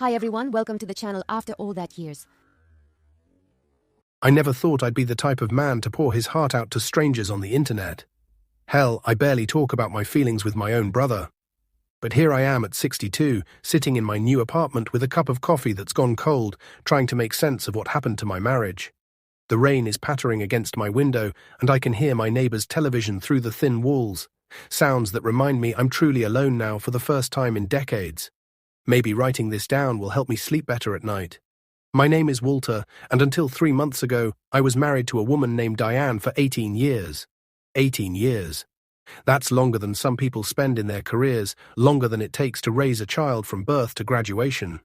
Hi everyone, welcome to the channel After All That Years. I never thought I'd be the type of man to pour his heart out to strangers on the internet. Hell, I barely talk about my feelings with my own brother. But here I am at 62, sitting in my new apartment with a cup of coffee that's gone cold, trying to make sense of what happened to my marriage. The rain is pattering against my window, and I can hear my neighbor's television through the thin walls. Sounds that remind me I'm truly alone now for the first time in decades. Maybe writing this down will help me sleep better at night. My name is Walter, and until 3 months ago, I was married to a woman named Diane for 18 years. 18 years. That's longer than some people spend in their careers, longer than it takes to raise a child from birth to graduation.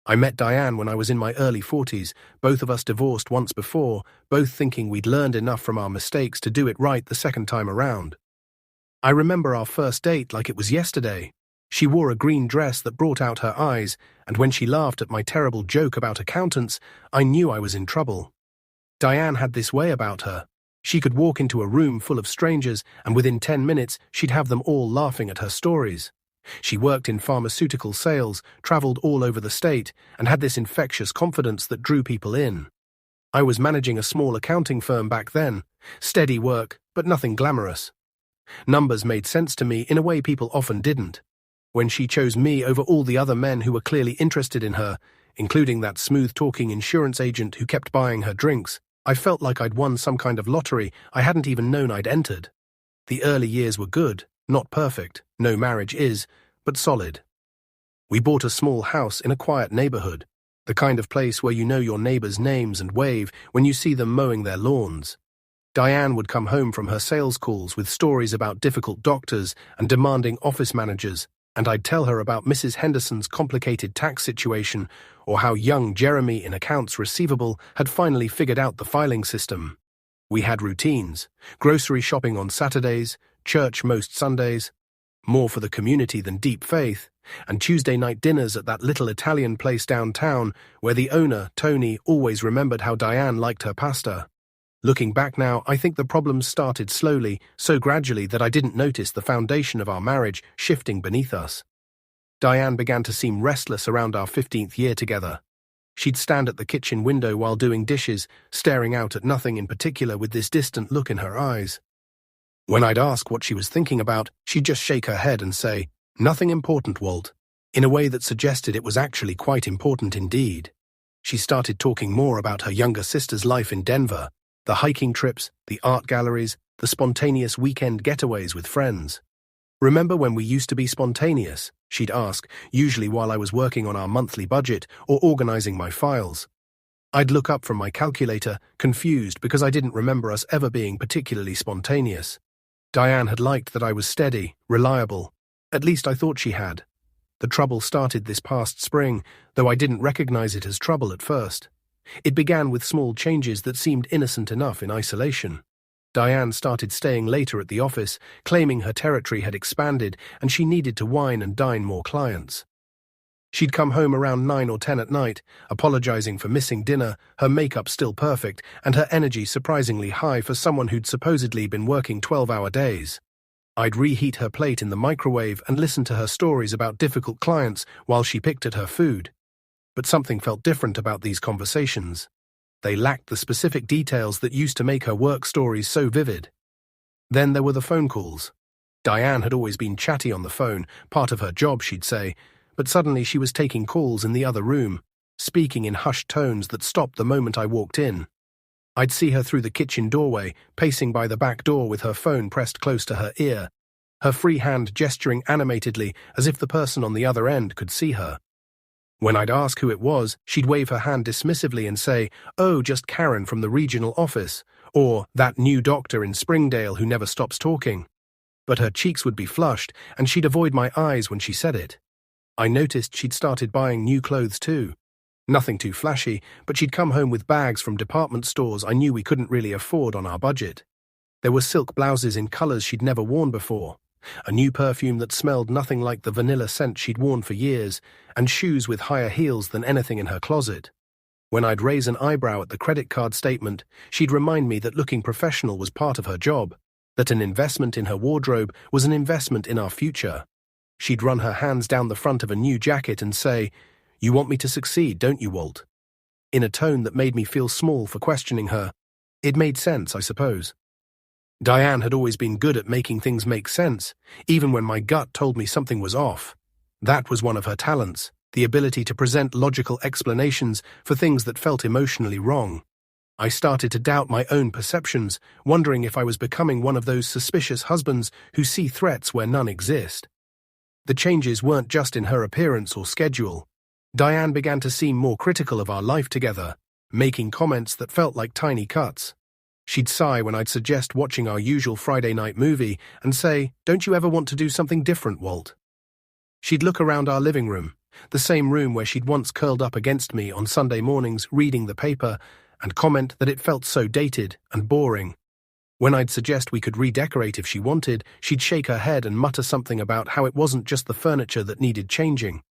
I met Diane when I was in my early 40s, both of us divorced once before, both thinking we'd learned enough from our mistakes to do it right the second time around. I remember our first date like it was yesterday. She wore a green dress that brought out her eyes, and when she laughed at my terrible joke about accountants, I knew I was in trouble. Diane had this way about her. She could walk into a room full of strangers, and within 10 minutes, she'd have them all laughing at her stories. She worked in pharmaceutical sales, traveled all over the state, and had this infectious confidence that drew people in. I was managing a small accounting firm back then. Steady work, but nothing glamorous. Numbers made sense to me in a way people often didn't. When she chose me over all the other men who were clearly interested in her, including that smooth-talking insurance agent who kept buying her drinks, I felt like I'd won some kind of lottery I hadn't even known I'd entered. The early years were good, not perfect, no marriage is, but solid. We bought a small house in a quiet neighborhood, the kind of place where you know your neighbors' names and wave when you see them mowing their lawns. Diane would come home from her sales calls with stories about difficult doctors and demanding office managers, and I'd tell her about Mrs. Henderson's complicated tax situation or how young Jeremy in accounts receivable had finally figured out the filing system. We had routines, grocery shopping on Saturdays, church most Sundays, more for the community than deep faith, and Tuesday night dinners at that little Italian place downtown where the owner, Tony, always remembered how Diane liked her pasta. Looking back now, I think the problems started slowly, so gradually that I didn't notice the foundation of our marriage shifting beneath us. Diane began to seem restless around our 15th year together. She'd stand at the kitchen window while doing dishes, staring out at nothing in particular with this distant look in her eyes. When I'd ask what she was thinking about, she'd just shake her head and say, "Nothing important, Walt," in a way that suggested it was actually quite important indeed. She started talking more about her younger sister's life in Denver, the hiking trips, the art galleries, the spontaneous weekend getaways with friends. "Remember when we used to be spontaneous?" she'd ask, usually while I was working on our monthly budget or organizing my files. I'd look up from my calculator, confused because I didn't remember us ever being particularly spontaneous. Diane had liked that I was steady, reliable. At least I thought she had. The trouble started this past spring, though I didn't recognize it as trouble at first. It began with small changes that seemed innocent enough in isolation. Diane started staying later at the office, claiming her territory had expanded and she needed to wine and dine more clients. She'd come home around 9 or 10 at night, apologizing for missing dinner, her makeup still perfect, and her energy surprisingly high for someone who'd supposedly been working 12-hour days. I'd reheat her plate in the microwave and listen to her stories about difficult clients while she picked at her food. But something felt different about these conversations. They lacked the specific details that used to make her work stories so vivid. Then there were the phone calls. Diane had always been chatty on the phone, part of her job, she'd say, but suddenly she was taking calls in the other room, speaking in hushed tones that stopped the moment I walked in. I'd see her through the kitchen doorway, pacing by the back door with her phone pressed close to her ear, her free hand gesturing animatedly as if the person on the other end could see her. When I'd ask who it was, she'd wave her hand dismissively and say, "Oh, just Karen from the regional office," or "that new doctor in Springdale who never stops talking." But her cheeks would be flushed, and she'd avoid my eyes when she said it. I noticed she'd started buying new clothes too. Nothing too flashy, but she'd come home with bags from department stores I knew we couldn't really afford on our budget. There were silk blouses in colors she'd never worn before, a new perfume that smelled nothing like the vanilla scent she'd worn for years, and shoes with higher heels than anything in her closet. When I'd raise an eyebrow at the credit card statement, she'd remind me that looking professional was part of her job, that an investment in her wardrobe was an investment in our future. She'd run her hands down the front of a new jacket and say, You want me to succeed, don't you, Walt? In a tone that made me feel small for questioning her. It made sense, I suppose. Diane had always been good at making things make sense, even when my gut told me something was off. That was one of her talents, the ability to present logical explanations for things that felt emotionally wrong. I started to doubt my own perceptions, wondering if I was becoming one of those suspicious husbands who see threats where none exist. The changes weren't just in her appearance or schedule. Diane began to seem more critical of our life together, making comments that felt like tiny cuts. She'd sigh when I'd suggest watching our usual Friday night movie and say, "Don't you ever want to do something different, Walt?" She'd look around our living room, the same room where she'd once curled up against me on Sunday mornings reading the paper, and comment that it felt so dated and boring. When I'd suggest we could redecorate if she wanted, she'd shake her head and mutter something about how it wasn't just the furniture that needed changing.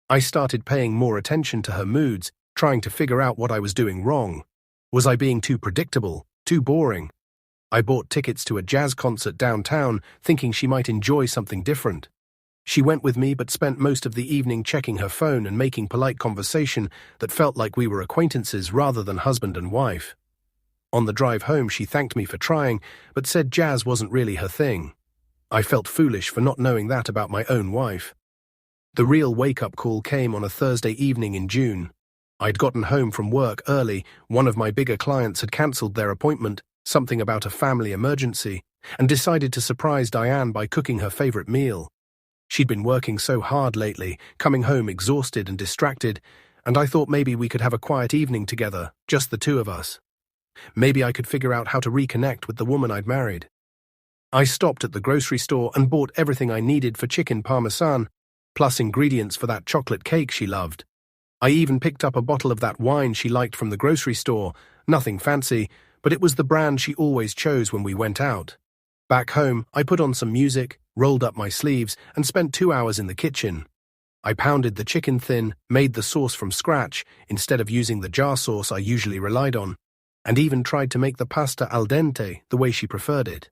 I started paying more attention to her moods, trying to figure out what I was doing wrong. Was I being too predictable, too boring? I bought tickets to a jazz concert downtown, thinking she might enjoy something different. She went with me but spent most of the evening checking her phone and making polite conversation that felt like we were acquaintances rather than husband and wife. On the drive home, she thanked me for trying, but said jazz wasn't really her thing. I felt foolish for not knowing that about my own wife. The real wake-up call came on a Thursday evening in June. I'd gotten home from work early, one of my bigger clients had cancelled their appointment, something about a family emergency, and decided to surprise Diane by cooking her favorite meal. She'd been working so hard lately, coming home exhausted and distracted, and I thought maybe we could have a quiet evening together, just the two of us. Maybe I could figure out how to reconnect with the woman I'd married. I stopped at the grocery store and bought everything I needed for chicken parmesan, plus ingredients for that chocolate cake she loved. I even picked up a bottle of that wine she liked from the grocery store, nothing fancy, but it was the brand she always chose when we went out. Back home, I put on some music, rolled up my sleeves, and spent 2 hours in the kitchen. I pounded the chicken thin, made the sauce from scratch, instead of using the jar sauce I usually relied on, and even tried to make the pasta al dente the way she preferred it.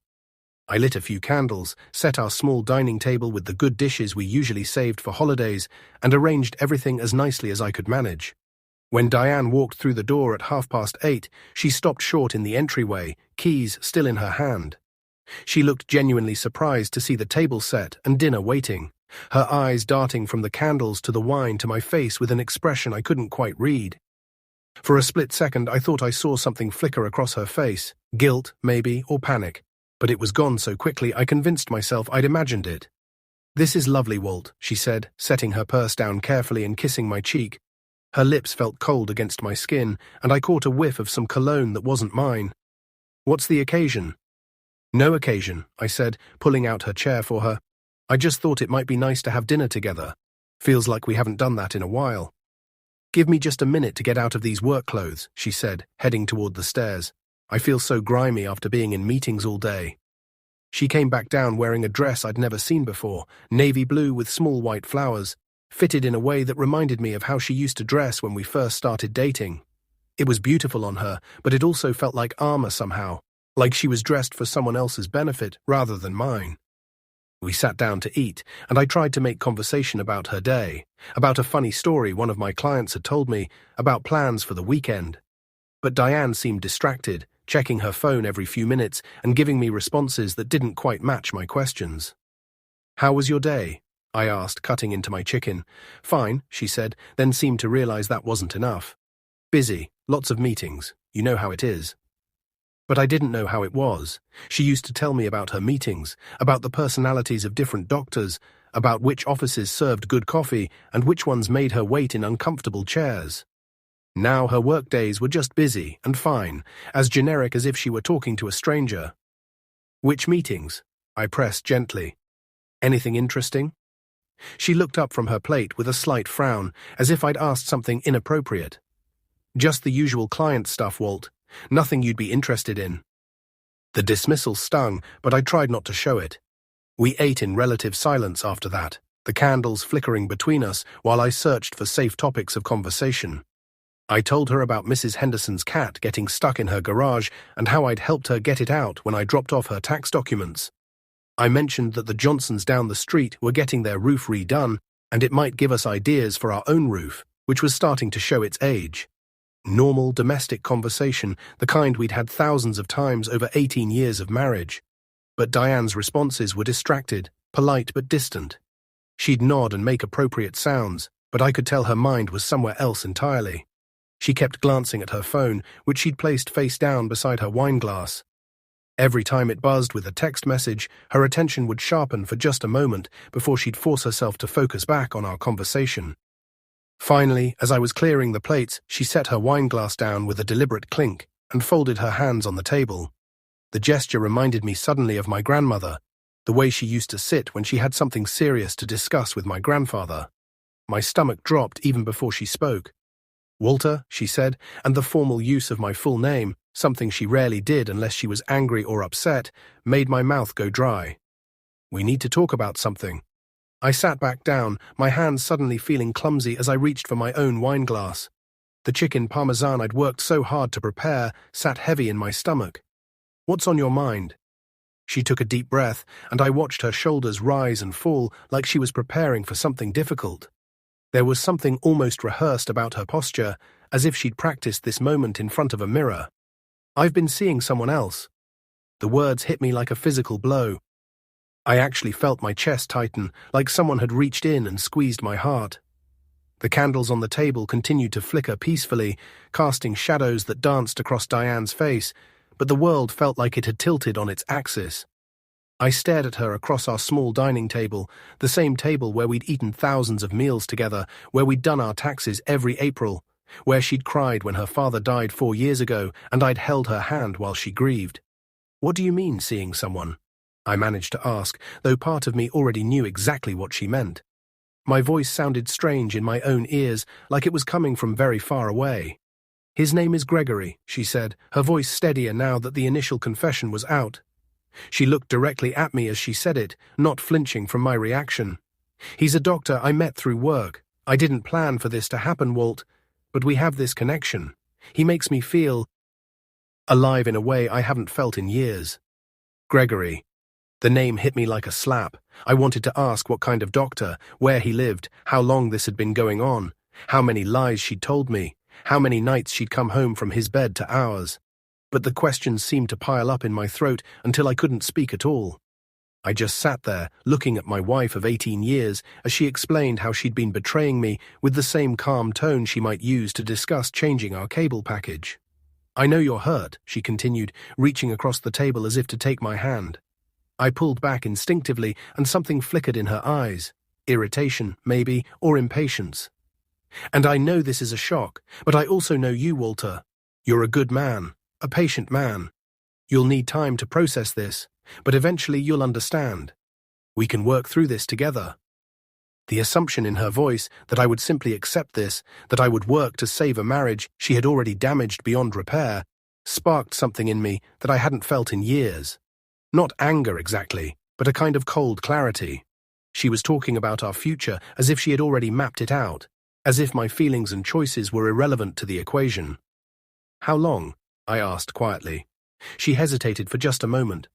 I lit a few candles, set our small dining table with the good dishes we usually saved for holidays, and arranged everything as nicely as I could manage. When Diane walked through the door at 8:30, she stopped short in the entryway, keys still in her hand. She looked genuinely surprised to see the table set and dinner waiting, her eyes darting from the candles to the wine to my face with an expression I couldn't quite read. For a split second, I thought I saw something flicker across her face, guilt, maybe, or panic. But it was gone so quickly I convinced myself I'd imagined it. "This is lovely, Walt," she said, setting her purse down carefully and kissing my cheek. Her lips felt cold against my skin, and I caught a whiff of some cologne that wasn't mine. "What's the occasion?" "No occasion," I said, pulling out her chair for her. "I just thought it might be nice to have dinner together. Feels like we haven't done that in a while." "Give me just a minute to get out of these work clothes," she said, heading toward the stairs. "I feel so grimy after being in meetings all day." She came back down wearing a dress I'd never seen before, navy blue with small white flowers, fitted in a way that reminded me of how she used to dress when we first started dating. It was beautiful on her, but it also felt like armor somehow, like she was dressed for someone else's benefit rather than mine. We sat down to eat, and I tried to make conversation about her day, about a funny story one of my clients had told me, about plans for the weekend. But Diane seemed distracted, checking her phone every few minutes and giving me responses that didn't quite match my questions. "How was your day?" I asked, cutting into my chicken. "Fine," she said, then seemed to realize that wasn't enough. "Busy, lots of meetings, you know how it is." But I didn't know how it was. She used to tell me about her meetings, about the personalities of different doctors, about which offices served good coffee and which ones made her wait in uncomfortable chairs. Now her workdays were just busy and fine, as generic as if she were talking to a stranger. "Which meetings?" I pressed gently. "Anything interesting?" She looked up from her plate with a slight frown, as if I'd asked something inappropriate. "Just the usual client stuff, Walt. Nothing you'd be interested in." The dismissal stung, but I tried not to show it. We ate in relative silence after that, the candles flickering between us while I searched for safe topics of conversation. I told her about Mrs. Henderson's cat getting stuck in her garage and how I'd helped her get it out when I dropped off her tax documents. I mentioned that the Johnsons down the street were getting their roof redone And it might give us ideas for our own roof, which was starting to show its age. Normal domestic conversation, the kind we'd had thousands of times over 18 years of marriage. But Diane's responses were distracted, polite but distant. She'd nod and make appropriate sounds, but I could tell her mind was somewhere else entirely. She kept glancing at her phone, which she'd placed face down beside her wine glass. Every time it buzzed with a text message, her attention would sharpen for just a moment before she'd force herself to focus back on our conversation. Finally, as I was clearing the plates, she set her wine glass down with a deliberate clink and folded her hands on the table. The gesture reminded me suddenly of my grandmother, the way she used to sit when she had something serious to discuss with my grandfather. My stomach dropped even before she spoke. "Walter," she said, and the formal use of my full name, something she rarely did unless she was angry or upset, made my mouth go dry. "We need to talk about something." I sat back down, my hands suddenly feeling clumsy as I reached for my own wine glass. The chicken parmesan I'd worked so hard to prepare sat heavy in my stomach. "What's on your mind?" She took a deep breath, and I watched her shoulders rise and fall like she was preparing for something difficult. There was something almost rehearsed about her posture, as if she'd practiced this moment in front of a mirror. "I've been seeing someone else." The words hit me like a physical blow. I actually felt my chest tighten, like someone had reached in and squeezed my heart. The candles on the table continued to flicker peacefully, casting shadows that danced across Diane's face, but the world felt like it had tilted on its axis. I stared at her across our small dining table, the same table where we'd eaten thousands of meals together, where we'd done our taxes every April, where she'd cried when her father died 4 years ago and I'd held her hand while she grieved. "What do you mean, seeing someone?" I managed to ask, though part of me already knew exactly what she meant. My voice sounded strange in my own ears, like it was coming from very far away. "His name is Gregory," she said, her voice steadier now that the initial confession was out. She looked directly at me as she said it, not flinching from my reaction. "He's a doctor I met through work. I didn't plan for this to happen, Walt, but we have this connection. He makes me feel alive in a way I haven't felt in years." Gregory. The name hit me like a slap. I wanted to ask what kind of doctor, where he lived, how long this had been going on, how many lies she'd told me, how many nights she'd come home from his bed to ours. But the questions seemed to pile up in my throat until I couldn't speak at all. I just sat there, looking at my wife of 18 years as she explained how she'd been betraying me with the same calm tone she might use to discuss changing our cable package. "I know you're hurt," she continued, reaching across the table as if to take my hand. I pulled back instinctively and something flickered in her eyes. Irritation, maybe, or impatience. "And I know this is a shock, but I also know you, Walter. You're a good man. A patient man. You'll need time to process this, but eventually you'll understand. We can work through this together." The assumption in her voice that I would simply accept this, that I would work to save a marriage she had already damaged beyond repair, sparked something in me that I hadn't felt in years. Not anger exactly, but a kind of cold clarity. She was talking about our future as if she had already mapped it out, as if my feelings and choices were irrelevant to the equation. "How long?" I asked quietly. She hesitated for just a moment.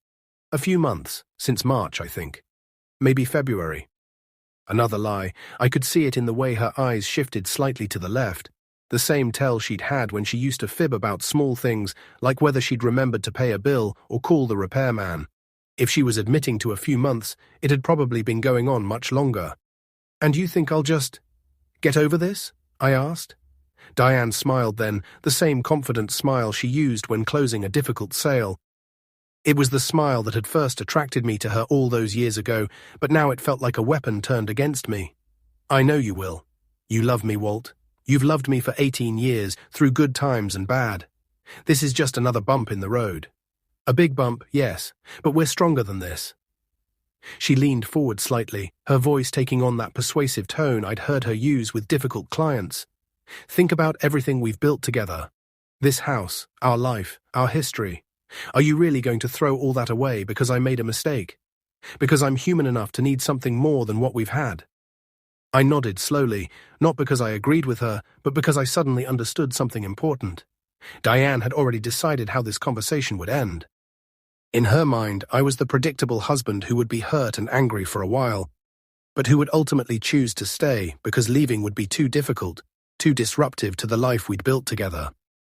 "A few months, since March, I think. Maybe February." Another lie. I could see it in the way her eyes shifted slightly to the left, the same tell she'd had when she used to fib about small things, like whether she'd remembered to pay a bill or call the repairman. If she was admitting to a few months, it had probably been going on much longer. "And you think I'll just get over this?" I asked. Diane smiled then, the same confident smile she used when closing a difficult sale. It was the smile that had first attracted me to her all those years ago, but now it felt like a weapon turned against me. "I know you will. You love me, Walt. You've loved me for 18 years, through good times and bad. This is just another bump in the road. A big bump, yes, but we're stronger than this." She leaned forward slightly, her voice taking on that persuasive tone I'd heard her use with difficult clients. "Think about everything we've built together. This house, our life, our history. Are you really going to throw all that away because I made a mistake? Because I'm human enough to need something more than what we've had?" I nodded slowly, not because I agreed with her, but because I suddenly understood something important. Diane had already decided how this conversation would end. In her mind, I was the predictable husband who would be hurt and angry for a while. but who would ultimately choose to stay because leaving would be too difficult, too disruptive to the life we'd built together.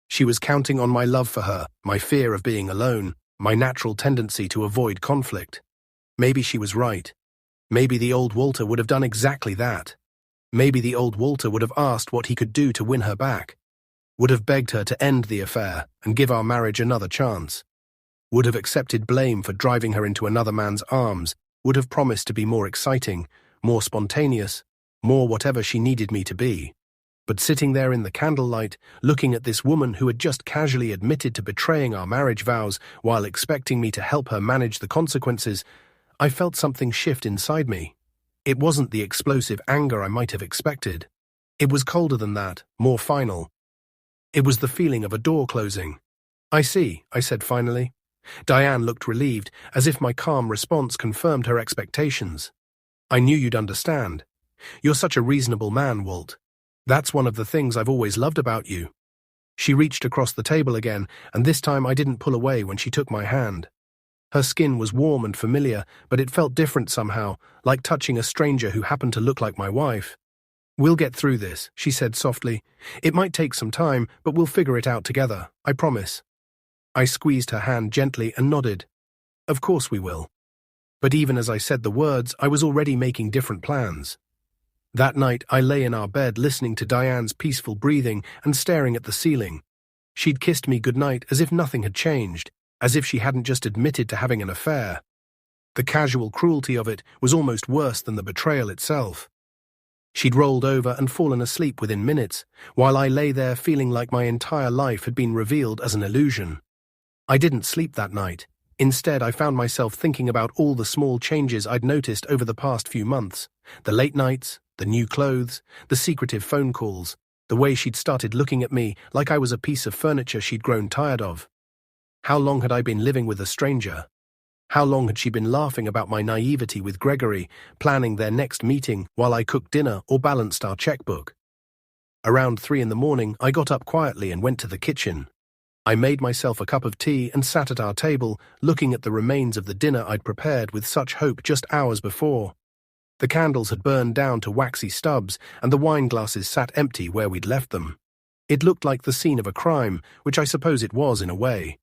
She was counting on my love for her, my fear of being alone, my natural tendency to avoid conflict. Maybe she was right. Maybe the old Walter would have done exactly that. Maybe the old Walter would have asked what he could do to win her back, would have begged her to end the affair and give our marriage another chance, would have accepted blame for driving her into another man's arms, would have promised to be more exciting, more spontaneous, more whatever she needed me to be. But sitting there in the candlelight, looking at this woman who had just casually admitted to betraying our marriage vows while expecting me to help her manage the consequences, I felt something shift inside me. It wasn't the explosive anger I might have expected. It was colder than that, more final. It was the feeling of a door closing. "I see," I said finally. Diane looked relieved, as if my calm response confirmed her expectations. "I knew you'd understand. You're such a reasonable man, Walt. That's one of the things I've always loved about you." She reached across the table again, and this time I didn't pull away when she took my hand. Her skin was warm and familiar, but it felt different somehow, like touching a stranger who happened to look like my wife. "We'll get through this," she said softly. "It might take some time, but we'll figure it out together, I promise." I squeezed her hand gently and nodded. "Of course we will." But even as I said the words, I was already making different plans. That night, I lay in our bed listening to Diane's peaceful breathing and staring at the ceiling. She'd kissed me goodnight as if nothing had changed, as if she hadn't just admitted to having an affair. The casual cruelty of it was almost worse than the betrayal itself. She'd rolled over and fallen asleep within minutes, while I lay there feeling like my entire life had been revealed as an illusion. I didn't sleep that night. Instead, I found myself thinking about all the small changes I'd noticed over the past few months. The late nights, the new clothes, the secretive phone calls, the way she'd started looking at me like I was a piece of furniture she'd grown tired of. How long had I been living with a stranger? How long had she been laughing about my naivety with Gregory, planning their next meeting while I cooked dinner or balanced our checkbook? Around 3 in the morning, I got up quietly and went to the kitchen. I made myself a cup of tea and sat at our table, looking at the remains of the dinner I'd prepared with such hope just hours before. The candles had burned down to waxy stubs, and the wine glasses sat empty where we'd left them. It looked like the scene of a crime, which I suppose it was in a way.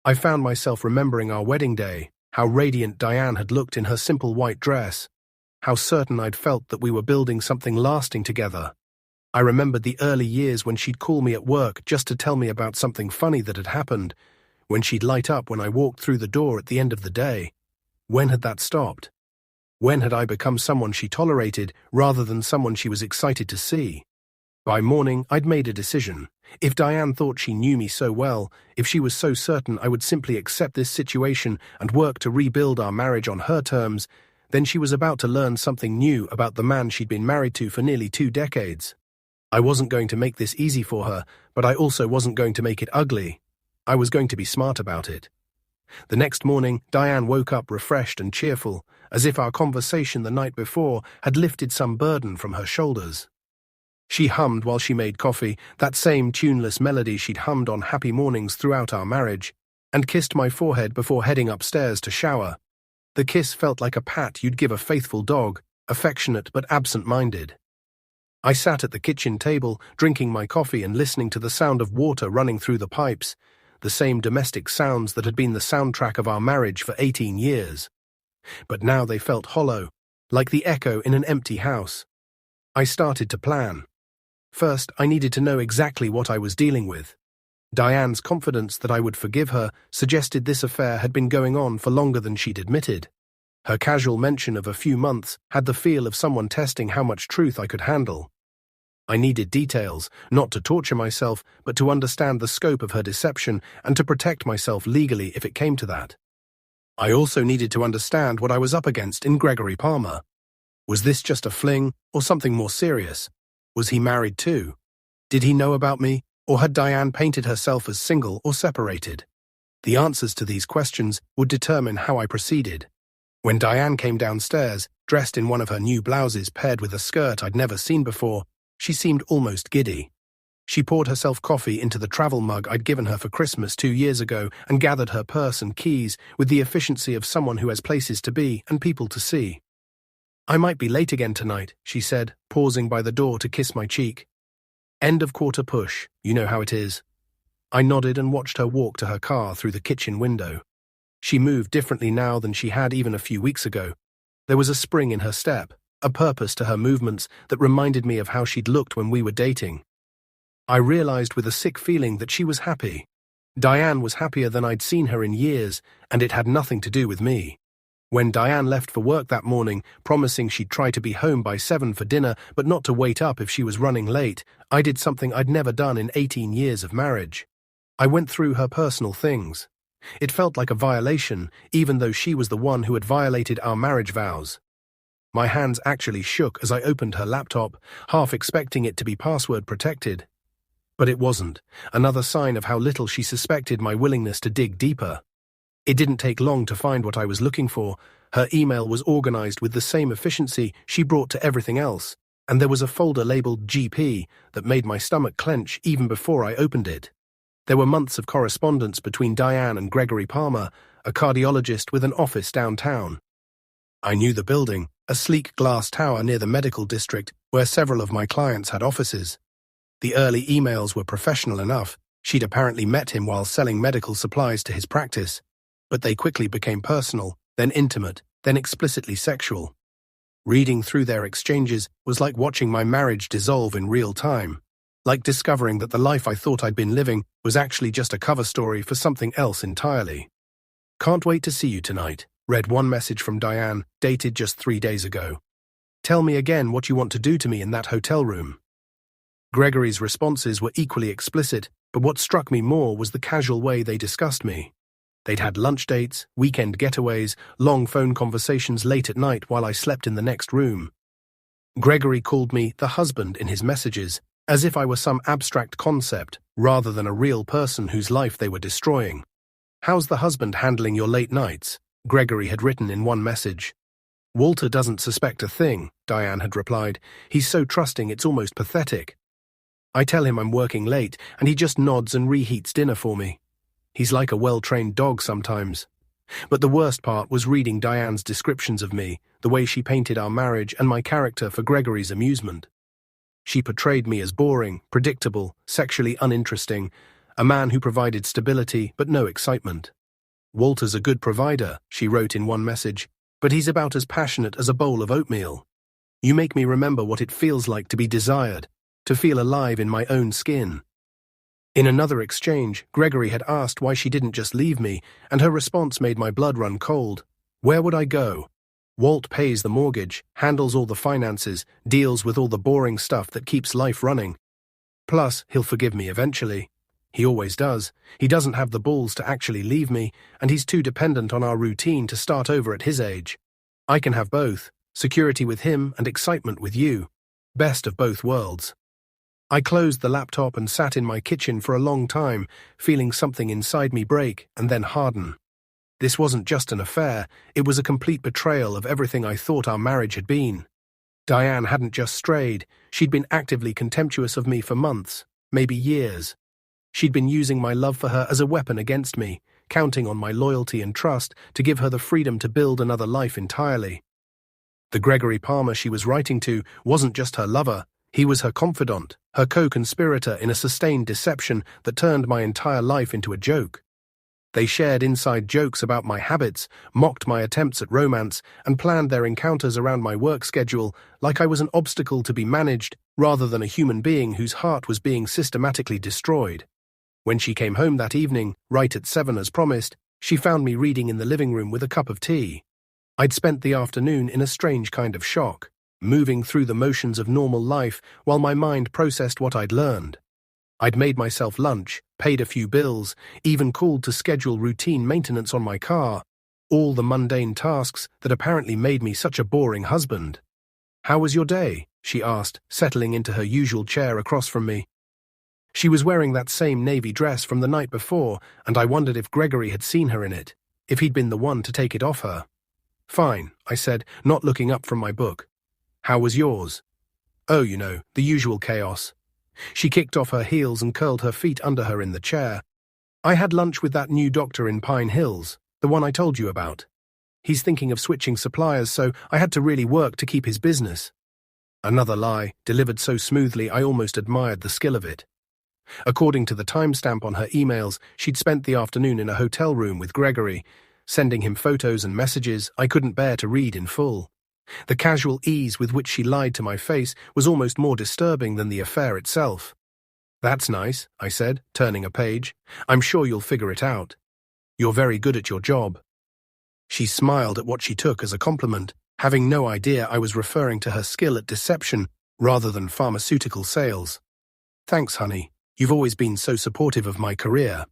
I found myself remembering our wedding day, how radiant Diane had looked in her simple white dress, how certain I'd felt that we were building something lasting together. I remembered the early years when she'd call me at work just to tell me about something funny that had happened, when she'd light up when I walked through the door at the end of the day. When had that stopped? When had I become someone she tolerated rather than someone she was excited to see? By morning, I'd made a decision. If Diane thought she knew me so well, if she was so certain I would simply accept this situation and work to rebuild our marriage on her terms, then she was about to learn something new about the man she'd been married to for nearly 2 decades. I wasn't going to make this easy for her, but I also wasn't going to make it ugly. I was going to be smart about it. The next morning, Diane woke up refreshed and cheerful, as if our conversation the night before had lifted some burden from her shoulders. She hummed while she made coffee, that same tuneless melody she'd hummed on happy mornings throughout our marriage, and kissed my forehead before heading upstairs to shower. The kiss felt like a pat you'd give a faithful dog, affectionate but absent-minded. I sat at the kitchen table, drinking my coffee and listening to the sound of water running through the pipes, the same domestic sounds that had been the soundtrack of our marriage for 18 years. But now they felt hollow, like the echo in an empty house. I started to plan. First, I needed to know exactly what I was dealing with. Diane's confidence that I would forgive her suggested this affair had been going on for longer than she'd admitted. Her casual mention of a few months had the feel of someone testing how much truth I could handle. I needed details, not to torture myself, but to understand the scope of her deception and to protect myself legally if it came to that. I also needed to understand what I was up against in Gregory Palmer. Was this just a fling, or something more serious? Was he married too? Did he know about me, or had Diane painted herself as single or separated? The answers to these questions would determine how I proceeded. When Diane came downstairs, dressed in one of her new blouses paired with a skirt I'd never seen before, she seemed almost giddy. She poured herself coffee into the travel mug I'd given her for Christmas 2 years ago and gathered her purse and keys with the efficiency of someone who has places to be and people to see. I might be late again tonight, she said, pausing by the door to kiss my cheek. End of quarter push, you know how it is. I nodded and watched her walk to her car through the kitchen window. She moved differently now than she had even a few weeks ago. There was a spring in her step, a purpose to her movements that reminded me of how she'd looked when we were dating. I realized with a sick feeling that she was happy. Diane was happier than I'd seen her in years, and it had nothing to do with me. When Diane left for work that morning, promising she'd try to be home by 7 for dinner but not to wait up if she was running late, I did something I'd never done in 18 years of marriage. I went through her personal things. It felt like a violation, even though she was the one who had violated our marriage vows. My hands actually shook as I opened her laptop, half expecting it to be password protected. But it wasn't, another sign of how little she suspected my willingness to dig deeper. It didn't take long to find what I was looking for. Her email was organized with the same efficiency she brought to everything else, and there was a folder labeled GP that made my stomach clench even before I opened it. There were months of correspondence between Diane and Gregory Palmer, a cardiologist with an office downtown. I knew the building, a sleek glass tower near the medical district where several of my clients had offices. The early emails were professional enough. She'd apparently met him while selling medical supplies to his practice. But they quickly became personal, then intimate, then explicitly sexual. Reading through their exchanges was like watching my marriage dissolve in real time, like discovering that the life I thought I'd been living was actually just a cover story for something else entirely. Can't wait to see you tonight, read one message from Diane, dated just 3 days ago. Tell me again what you want to do to me in that hotel room. Gregory's responses were equally explicit, but what struck me more was the casual way they discussed me. They'd had lunch dates, weekend getaways, long phone conversations late at night while I slept in the next room. Gregory called me the husband in his messages, as if I were some abstract concept rather than a real person whose life they were destroying. How's the husband handling your late nights? Gregory had written in one message. Walter doesn't suspect a thing, Diane had replied. He's so trusting it's almost pathetic. I tell him I'm working late, and he just nods and reheats dinner for me. He's like a well-trained dog sometimes. But the worst part was reading Diane's descriptions of me, the way she painted our marriage and my character for Gregory's amusement. She portrayed me as boring, predictable, sexually uninteresting, a man who provided stability but no excitement. Walter's a good provider, she wrote in one message, but he's about as passionate as a bowl of oatmeal. You make me remember what it feels like to be desired, to feel alive in my own skin. In another exchange, Gregory had asked why she didn't just leave me, and her response made my blood run cold. Where would I go? Walt pays the mortgage, handles all the finances, deals with all the boring stuff that keeps life running. Plus, he'll forgive me eventually. He always does. He doesn't have the balls to actually leave me, and he's too dependent on our routine to start over at his age. I can have both, security with him and excitement with you. Best of both worlds. I closed the laptop and sat in my kitchen for a long time, feeling something inside me break and then harden. This wasn't just an affair, it was a complete betrayal of everything I thought our marriage had been. Diane hadn't just strayed, she'd been actively contemptuous of me for months, maybe years. She'd been using my love for her as a weapon against me, counting on my loyalty and trust to give her the freedom to build another life entirely. The Gregory Palmer she was writing to wasn't just her lover, he was her confidant, her co-conspirator in a sustained deception that turned my entire life into a joke. They shared inside jokes about my habits, mocked my attempts at romance, and planned their encounters around my work schedule like I was an obstacle to be managed rather than a human being whose heart was being systematically destroyed. When she came home that evening, right at 7 as promised, she found me reading in the living room with a cup of tea. I'd spent the afternoon in a strange kind of shock, moving through the motions of normal life while my mind processed what I'd learned. I'd made myself lunch, paid a few bills, even called to schedule routine maintenance on my car, all the mundane tasks that apparently made me such a boring husband. "How was your day?" she asked, settling into her usual chair across from me. She was wearing that same navy dress from the night before, and I wondered if Gregory had seen her in it, if he'd been the one to take it off her. "Fine," I said, not looking up from my book. "How was yours?" "Oh, you know, the usual chaos." She kicked off her heels and curled her feet under her in the chair. "I had lunch with that new doctor in Pine Hills, the one I told you about." He's thinking of switching suppliers, so I had to really work to keep his business. Another lie, delivered so smoothly I almost admired the skill of it. According to the timestamp on her emails, she'd spent the afternoon in a hotel room with Gregory, sending him photos and messages I couldn't bear to read in full. The casual ease with which she lied to my face was almost more disturbing than the affair itself. "That's nice," I said, turning a page. "I'm sure you'll figure it out. You're very good at your job." She smiled at what she took as a compliment, having no idea I was referring to her skill at deception rather than pharmaceutical sales. "Thanks, honey. You've always been so supportive of my career."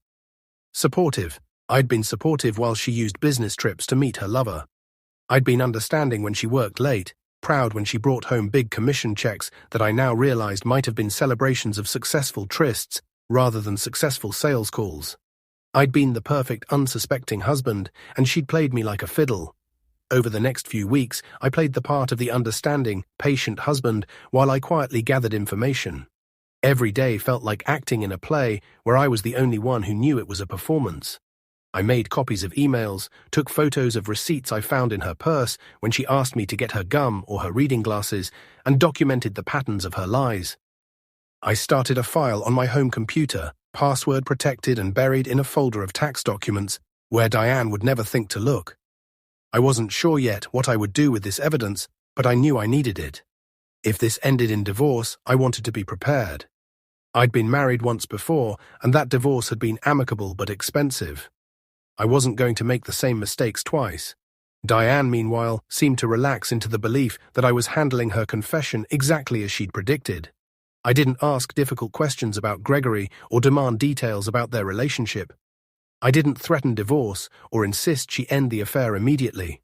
Supportive. I'd been supportive while she used business trips to meet her lover. I'd been understanding when she worked late, proud when she brought home big commission checks that I now realized might have been celebrations of successful trysts rather than successful sales calls. I'd been the perfect unsuspecting husband, and she'd played me like a fiddle. Over the next few weeks, I played the part of the understanding, patient husband while I quietly gathered information. Every day felt like acting in a play where I was the only one who knew it was a performance. I made copies of emails, took photos of receipts I found in her purse when she asked me to get her gum or her reading glasses, and documented the patterns of her lies. I started a file on my home computer, password protected and buried in a folder of tax documents, where Diane would never think to look. I wasn't sure yet what I would do with this evidence, but I knew I needed it. If this ended in divorce, I wanted to be prepared. I'd been married once before, and that divorce had been amicable but expensive. I wasn't going to make the same mistakes twice. Diane, meanwhile, seemed to relax into the belief that I was handling her confession exactly as she'd predicted. I didn't ask difficult questions about Gregory or demand details about their relationship. I didn't threaten divorce or insist she end the affair immediately.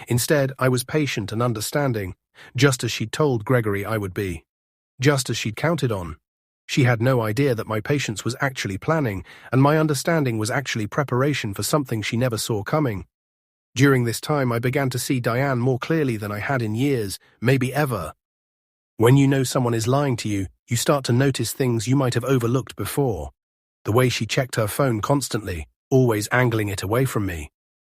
Instead, I was patient and understanding, just as she'd told Gregory I would be. Just as she'd counted on. She had no idea that my patience was actually planning, and my understanding was actually preparation for something she never saw coming. During this time, I began to see Diane more clearly than I had in years, maybe ever. When you know someone is lying to you, you start to notice things you might have overlooked before. The way she checked her phone constantly, always angling it away from me.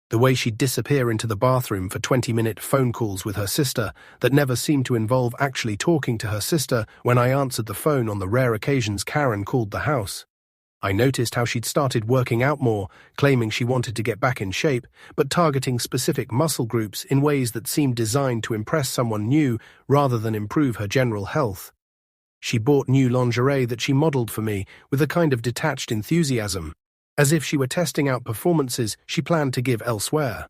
The way she'd disappear into the bathroom for 20-minute phone calls with her sister that never seemed to involve actually talking to her sister when I answered the phone on the rare occasions Karen called the house. I noticed how she'd started working out more, claiming she wanted to get back in shape, but targeting specific muscle groups in ways that seemed designed to impress someone new rather than improve her general health. She bought new lingerie that she modeled for me with a kind of detached enthusiasm, as if she were testing out performances she planned to give elsewhere.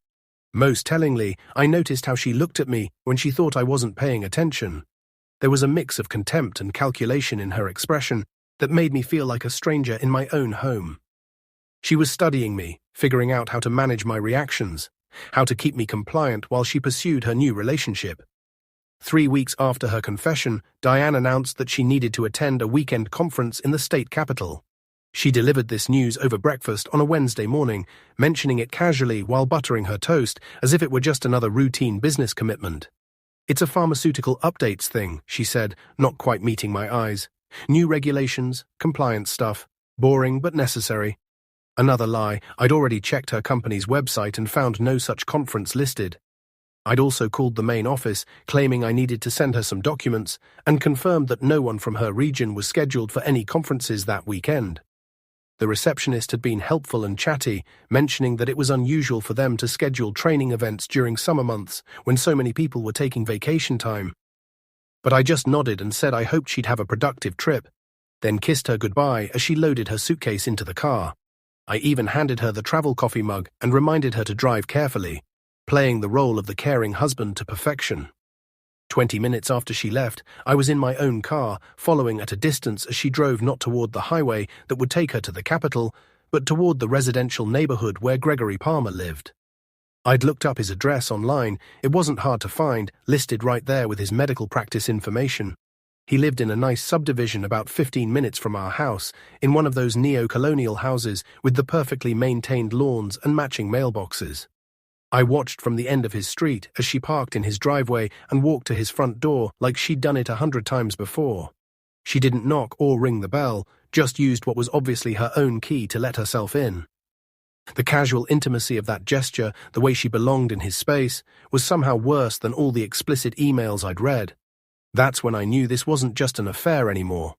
Most tellingly, I noticed how she looked at me when she thought I wasn't paying attention. There was a mix of contempt and calculation in her expression that made me feel like a stranger in my own home. She was studying me, figuring out how to manage my reactions, how to keep me compliant while she pursued her new relationship. 3 weeks after her confession, Diane announced that she needed to attend a weekend conference in the state capital. She delivered this news over breakfast on a Wednesday morning, mentioning it casually while buttering her toast as if it were just another routine business commitment. "It's a pharmaceutical updates thing," she said, not quite meeting my eyes. "New regulations, compliance stuff, boring but necessary." Another lie. I'd already checked her company's website and found no such conference listed. I'd also called the main office, claiming I needed to send her some documents, and confirmed that no one from her region was scheduled for any conferences that weekend. The receptionist had been helpful and chatty, mentioning that it was unusual for them to schedule training events during summer months when so many people were taking vacation time. But I just nodded and said I hoped she'd have a productive trip, then kissed her goodbye as she loaded her suitcase into the car. I even handed her the travel coffee mug and reminded her to drive carefully, playing the role of the caring husband to perfection. 20 minutes after she left, I was in my own car, following at a distance as she drove not toward the highway that would take her to the capital, but toward the residential neighborhood where Gregory Palmer lived. I'd looked up his address online. It wasn't hard to find, listed right there with his medical practice information. He lived in a nice subdivision about 15 minutes from our house, in one of those neo-colonial houses with the perfectly maintained lawns and matching mailboxes. I watched from the end of his street as she parked in his driveway and walked to his front door like she'd done it 100 times before. She didn't knock or ring the bell, just used what was obviously her own key to let herself in. The casual intimacy of that gesture, the way she belonged in his space, was somehow worse than all the explicit emails I'd read. That's when I knew this wasn't just an affair anymore.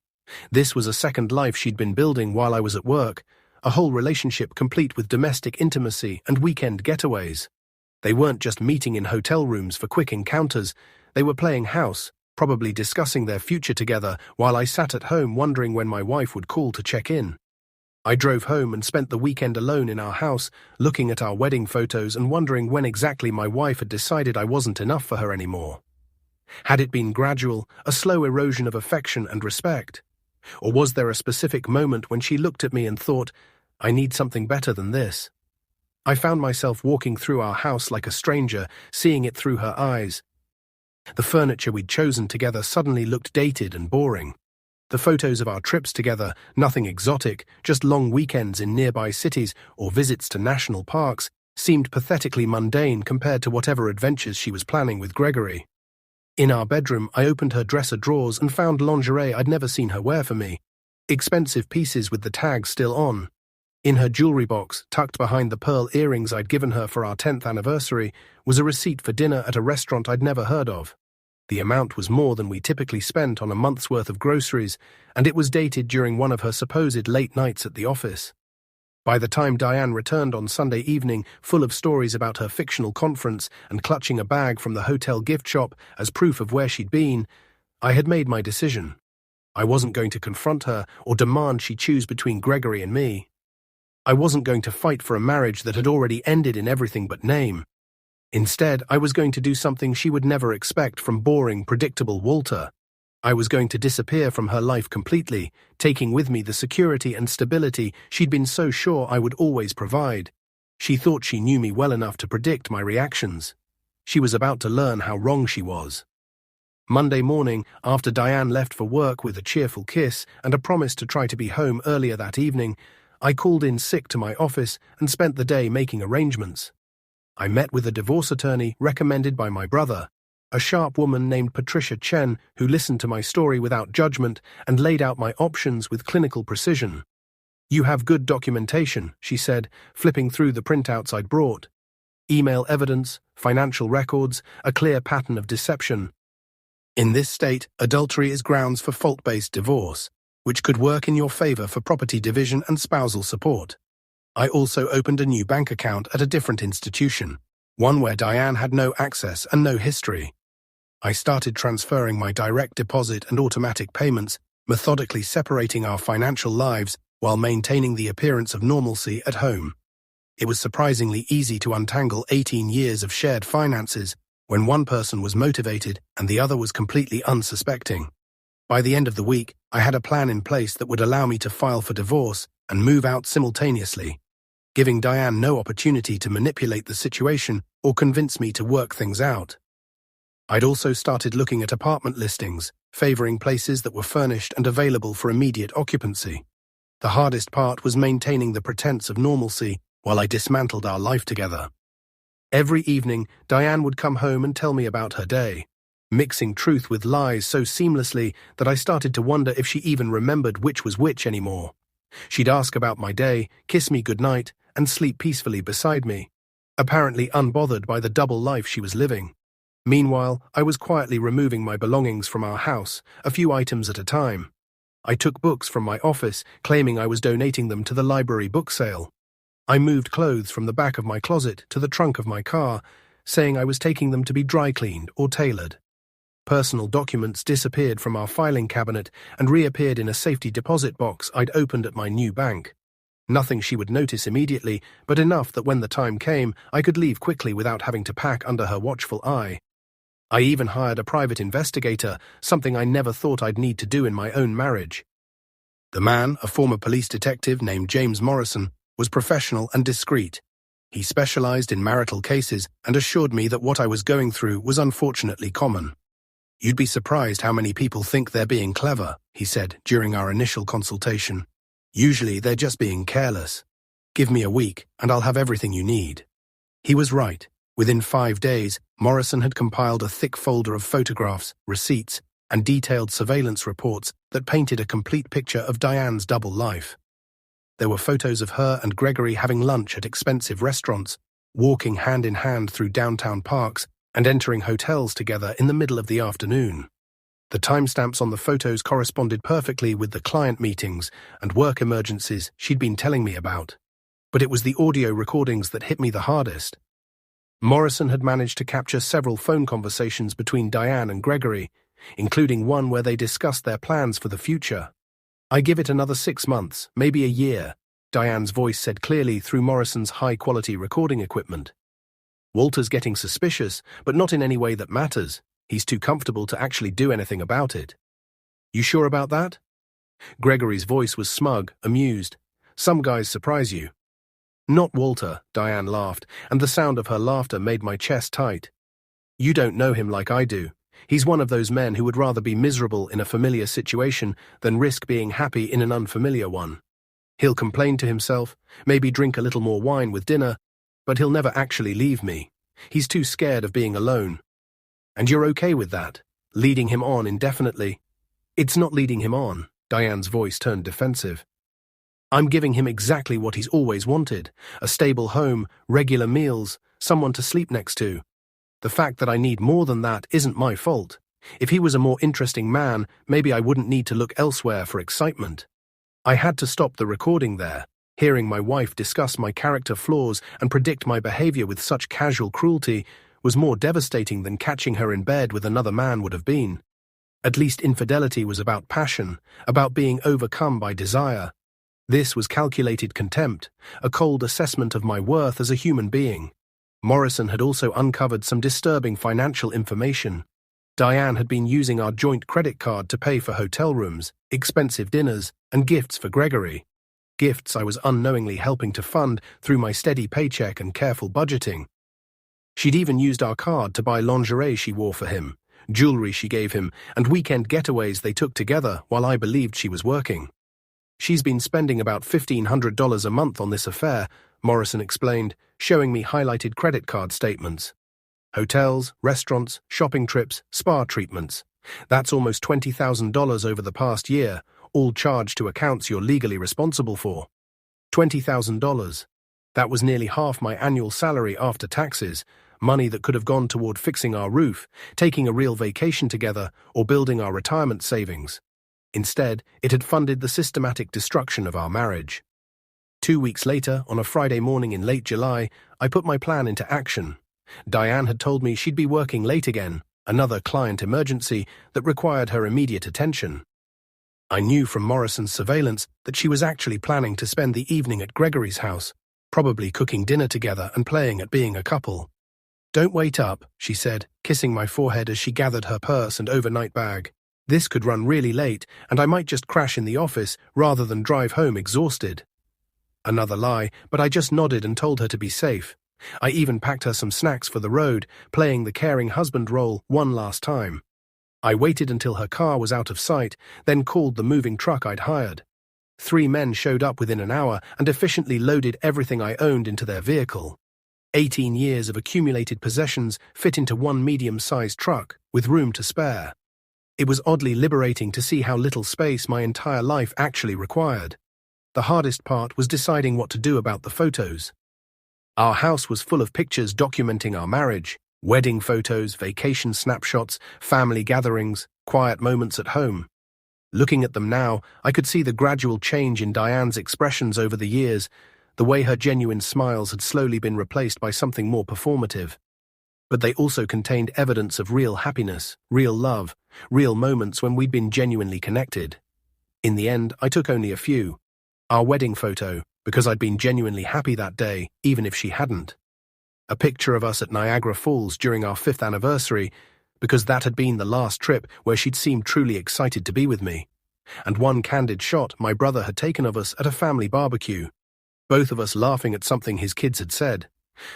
This was a second life she'd been building while I was at work, a whole relationship complete with domestic intimacy and weekend getaways. They weren't just meeting in hotel rooms for quick encounters, they were playing house, probably discussing their future together while I sat at home wondering when my wife would call to check in. I drove home and spent the weekend alone in our house, looking at our wedding photos and wondering when exactly my wife had decided I wasn't enough for her anymore. Had it been gradual, a slow erosion of affection and respect? Or was there a specific moment when she looked at me and thought, I need something better than this? I found myself walking through our house like a stranger, seeing it through her eyes. The furniture we'd chosen together suddenly looked dated and boring. The photos of our trips together, nothing exotic, just long weekends in nearby cities or visits to national parks, seemed pathetically mundane compared to whatever adventures she was planning with Gregory. In our bedroom, I opened her dresser drawers and found lingerie I'd never seen her wear for me. Expensive pieces with the tags still on. In her jewelry box, tucked behind the pearl earrings I'd given her for our 10th anniversary, was a receipt for dinner at a restaurant I'd never heard of. The amount was more than we typically spent on a month's worth of groceries, and it was dated during one of her supposed late nights at the office. By the time Diane returned on Sunday evening, full of stories about her fictional conference and clutching a bag from the hotel gift shop as proof of where she'd been, I had made my decision. I wasn't going to confront her or demand she choose between Gregory and me. I wasn't going to fight for a marriage that had already ended in everything but name. Instead, I was going to do something she would never expect from boring, predictable Walter. I was going to disappear from her life completely, taking with me the security and stability she'd been so sure I would always provide. She thought she knew me well enough to predict my reactions. She was about to learn how wrong she was. Monday morning, after Diane left for work with a cheerful kiss and a promise to try to be home earlier that evening, I called in sick to my office and spent the day making arrangements. I met with a divorce attorney recommended by my brother, a sharp woman named Patricia Chen who listened to my story without judgment and laid out my options with clinical precision. "You have good documentation," she said, flipping through the printouts I'd brought. "Email evidence, financial records, a clear pattern of deception. In this state, adultery is grounds for fault-based divorce, which could work in your favor for property division and spousal support." I also opened a new bank account at a different institution, one where Diane had no access and no history. I started transferring my direct deposit and automatic payments, methodically separating our financial lives while maintaining the appearance of normalcy at home. It was surprisingly easy to untangle 18 years of shared finances when one person was motivated and the other was completely unsuspecting. By the end of the week, I had a plan in place that would allow me to file for divorce and move out simultaneously, giving Diane no opportunity to manipulate the situation or convince me to work things out. I'd also started looking at apartment listings, favoring places that were furnished and available for immediate occupancy. The hardest part was maintaining the pretense of normalcy while I dismantled our life together. Every evening, Diane would come home and tell me about her day, mixing truth with lies so seamlessly that I started to wonder if she even remembered which was which anymore. She'd ask about my day, kiss me goodnight, and sleep peacefully beside me, apparently unbothered by the double life she was living. Meanwhile, I was quietly removing my belongings from our house, a few items at a time. I took books from my office, claiming I was donating them to the library book sale. I moved clothes from the back of my closet to the trunk of my car, saying I was taking them to be dry cleaned or tailored. Personal documents disappeared from our filing cabinet and reappeared in a safety deposit box I'd opened at my new bank. Nothing she would notice immediately, but enough that when the time came, I could leave quickly without having to pack under her watchful eye. I even hired a private investigator, something I never thought I'd need to do in my own marriage. The man, a former police detective named James Morrison, was professional and discreet. He specialized in marital cases and assured me that what I was going through was unfortunately common. "You'd be surprised how many people think they're being clever," he said during our initial consultation. "Usually they're just being careless. Give me a week and I'll have everything you need." He was right. Within 5 days, Morrison had compiled a thick folder of photographs, receipts, and detailed surveillance reports that painted a complete picture of Diane's double life. There were photos of her and Gregory having lunch at expensive restaurants, walking hand in hand through downtown parks, and entering hotels together in the middle of the afternoon. The timestamps on the photos corresponded perfectly with the client meetings and work emergencies she'd been telling me about. But it was the audio recordings that hit me the hardest. Morrison had managed to capture several phone conversations between Diane and Gregory, including one where they discussed their plans for the future. "I give it another 6 months, maybe a year," Diane's voice said clearly through Morrison's high-quality recording equipment. "Walter's getting suspicious, but not in any way that matters. He's too comfortable to actually do anything about it." "You sure about that?" Gregory's voice was smug, amused. "Some guys surprise you." "Not Walter," Diane laughed, and the sound of her laughter made my chest tight. "You don't know him like I do. He's one of those men who would rather be miserable in a familiar situation than risk being happy in an unfamiliar one. He'll complain to himself, maybe drink a little more wine with dinner, but he'll never actually leave me. He's too scared of being alone." "And you're okay with that? Leading him on indefinitely?" "It's not leading him on." Diane's voice turned defensive. "I'm giving him exactly what he's always wanted: a stable home, regular meals, someone to sleep next to. The fact that I need more than that isn't my fault. If he was a more interesting man, maybe I wouldn't need to look elsewhere for excitement." I had to stop the recording there. Hearing my wife discuss my character flaws and predict my behavior with such casual cruelty was more devastating than catching her in bed with another man would have been. At least infidelity was about passion, about being overcome by desire. This was calculated contempt, a cold assessment of my worth as a human being. Morrison had also uncovered some disturbing financial information. Diane had been using our joint credit card to pay for hotel rooms, expensive dinners, and gifts for Gregory. Gifts I was unknowingly helping to fund through my steady paycheck and careful budgeting. She'd even used our card to buy lingerie she wore for him, jewelry she gave him, and weekend getaways they took together while I believed she was working. "She's been spending about $1,500 a month on this affair," Morrison explained, showing me highlighted credit card statements. "Hotels, restaurants, shopping trips, spa treatments. That's almost $20,000 over the past year, all charged to accounts you're legally responsible for." $20,000. That was nearly half my annual salary after taxes, money that could have gone toward fixing our roof, taking a real vacation together, or building our retirement savings. Instead, it had funded the systematic destruction of our marriage. 2 weeks later, on a Friday morning in late July, I put my plan into action. Diane had told me she'd be working late again, another client emergency that required her immediate attention. I knew from Morrison's surveillance that she was actually planning to spend the evening at Gregory's house, probably cooking dinner together and playing at being a couple. "Don't wait up," she said, kissing my forehead as she gathered her purse and overnight bag. "This could run really late, and I might just crash in the office rather than drive home exhausted." Another lie, but I just nodded and told her to be safe. I even packed her some snacks for the road, playing the caring husband role one last time. I waited until her car was out of sight, then called the moving truck I'd hired. 3 men showed up within an hour and efficiently loaded everything I owned into their vehicle. 18 years of accumulated possessions fit into one medium-sized truck, with room to spare. It was oddly liberating to see how little space my entire life actually required. The hardest part was deciding what to do about the photos. Our house was full of pictures documenting our marriage: wedding photos, vacation snapshots, family gatherings, quiet moments at home. Looking at them now, I could see the gradual change in Diane's expressions over the years, the way her genuine smiles had slowly been replaced by something more performative. But they also contained evidence of real happiness, real love, real moments when we'd been genuinely connected. In the end, I took only a few. Our wedding photo, because I'd been genuinely happy that day, even if she hadn't. A picture of us at Niagara Falls during our 5th anniversary, because that had been the last trip where she'd seemed truly excited to be with me. And one candid shot my brother had taken of us at a family barbecue, both of us laughing at something his kids had said.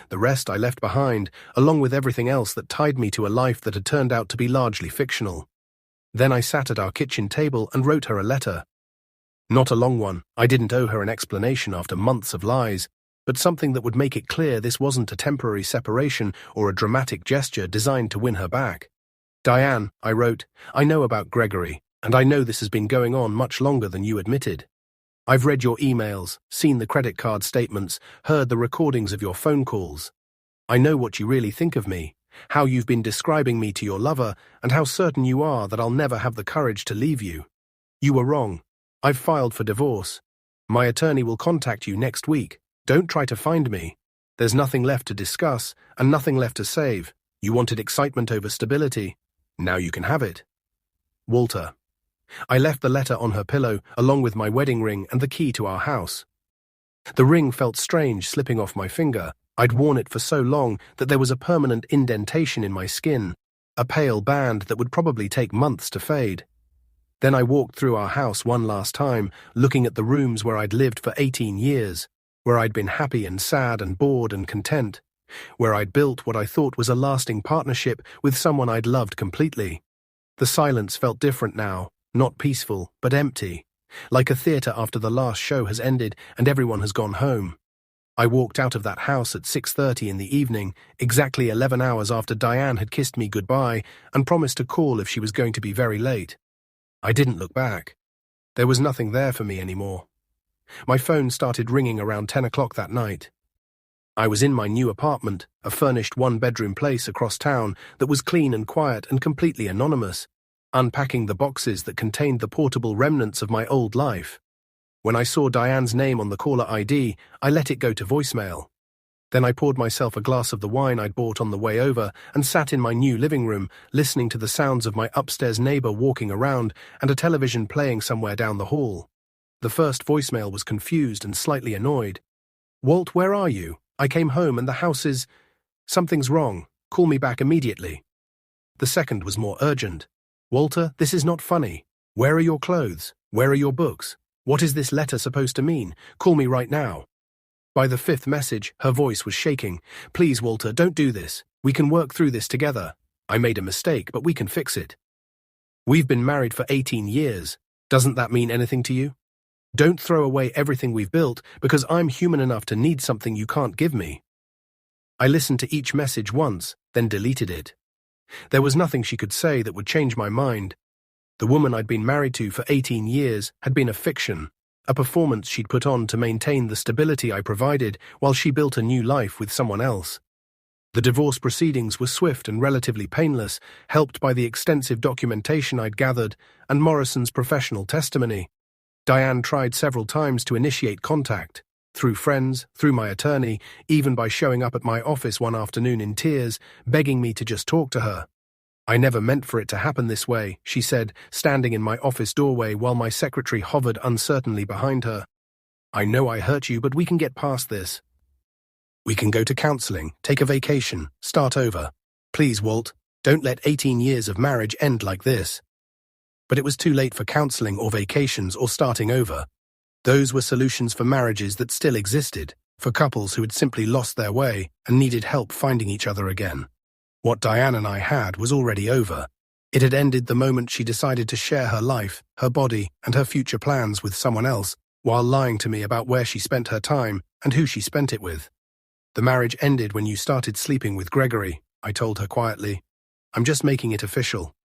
The rest I left behind, along with everything else that tied me to a life that had turned out to be largely fictional. Then I sat at our kitchen table and wrote her a letter. Not a long one. I didn't owe her an explanation after months of lies, but something that would make it clear this wasn't a temporary separation or a dramatic gesture designed to win her back. "Diane," I wrote, "I know about Gregory, and I know this has been going on much longer than you admitted. I've read your emails, seen the credit card statements, heard the recordings of your phone calls. I know what you really think of me, how you've been describing me to your lover, and how certain you are that I'll never have the courage to leave you. You were wrong. I've filed for divorce. My attorney will contact you next week. Don't try to find me. There's nothing left to discuss and nothing left to save. You wanted excitement over stability. Now you can have it. Walter. I left the letter on her pillow, along with my wedding ring and the key to our house. The ring felt strange slipping off my finger. I'd worn it for so long that there was a permanent indentation in my skin, a pale band that would probably take months to fade. Then I walked through our house one last time, looking at the rooms where I'd lived for 18 years, where I'd been happy and sad and bored and content, where I'd built what I thought was a lasting partnership with someone I'd loved completely. The silence felt different now. Not peaceful, but empty, like a theatre after the last show has ended and everyone has gone home. I walked out of that house at 6:30 in the evening, exactly 11 hours after Diane had kissed me goodbye and promised to call if she was going to be very late. I didn't look back. There was nothing there for me anymore. My phone started ringing around 10 o'clock that night. I was in my new apartment, a furnished one-bedroom place across town that was clean and quiet and completely anonymous, unpacking the boxes that contained the portable remnants of my old life. When I saw Diane's name on the caller ID, I let it go to voicemail. Then I poured myself a glass of the wine I'd bought on the way over and sat in my new living room, listening to the sounds of my upstairs neighbor walking around and a television playing somewhere down the hall. The first voicemail was confused and slightly annoyed. "Walt, where are you? I came home and the house is... Something's wrong. Call me back immediately." The second was more urgent. "Walter, this is not funny. Where are your clothes? Where are your books? What is this letter supposed to mean? Call me right now." By the fifth message, her voice was shaking. "Please, Walter, don't do this. We can work through this together. I made a mistake, but we can fix it. We've been married for 18 years. Doesn't that mean anything to you? Don't throw away everything we've built because I'm human enough to need something you can't give me." I listened to each message once, then deleted it. There was nothing she could say that would change my mind. The woman I'd been married to for 18 years had been a fiction, a performance she'd put on to maintain the stability I provided while she built a new life with someone else. The divorce proceedings were swift and relatively painless, helped by the extensive documentation I'd gathered and Morrison's professional testimony. Diane tried several times to initiate contact, through friends, through my attorney, even by showing up at my office one afternoon in tears, begging me to just talk to her. "I never meant for it to happen this way," she said, standing in my office doorway while my secretary hovered uncertainly behind her. "I know I hurt you, but we can get past this. We can go to counseling, take a vacation, start over. Please, Walt, don't let 18 years of marriage end like this." But it was too late for counseling or vacations or starting over. Those were solutions for marriages that still existed, for couples who had simply lost their way and needed help finding each other again. What Diane and I had was already over. It had ended the moment she decided to share her life, her body, and her future plans with someone else, while lying to me about where she spent her time and who she spent it with. "The marriage ended when you started sleeping with Gregory," I told her quietly. "I'm just making it official."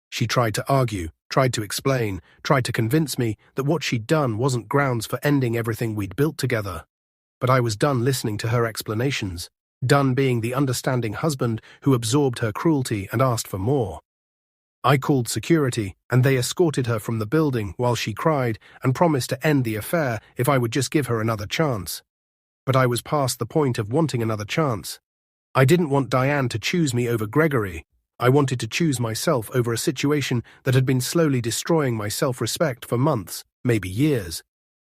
She tried to argue, tried to explain, tried to convince me that what she'd done wasn't grounds for ending everything we'd built together. But I was done listening to her explanations, done being the understanding husband who absorbed her cruelty and asked for more. I called security, and they escorted her from the building while she cried and promised to end the affair if I would just give her another chance. But I was past the point of wanting another chance. I didn't want Diane to choose me over Gregory. I wanted to choose myself over a situation that had been slowly destroying my self-respect for months, maybe years.